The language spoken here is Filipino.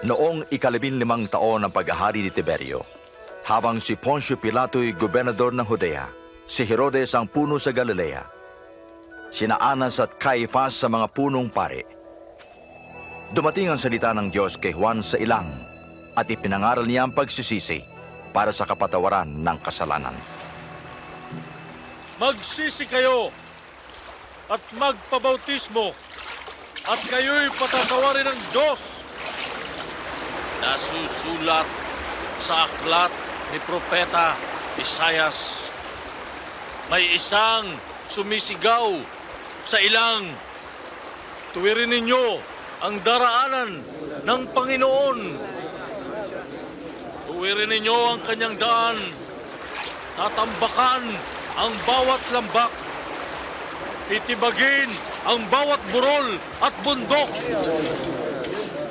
Noong ika-15 taon ng paghahari ni Tiberio, habang si Poncio Pilato'y gobernador ng Judea, si Herodes ang puno sa Galilea, sina Anas at Caifás sa mga punong pari. Dumating ang salita ng Diyos kay Juan sa ilang at ipinangaral niya ang pagsisisi para sa kapatawaran ng kasalanan. Magsisi kayo at magpabautismo at kayo'y patatawarin ng Diyos. Nasusulat sa aklat ni Propeta Isaias, may isang sumisigaw sa ilang, tuwirin ninyo ang daraanan ng Panginoon. Tuwirin ninyo ang kanyang daan, tatambakan ang bawat lambak, titibagin ang bawat burol at bundok.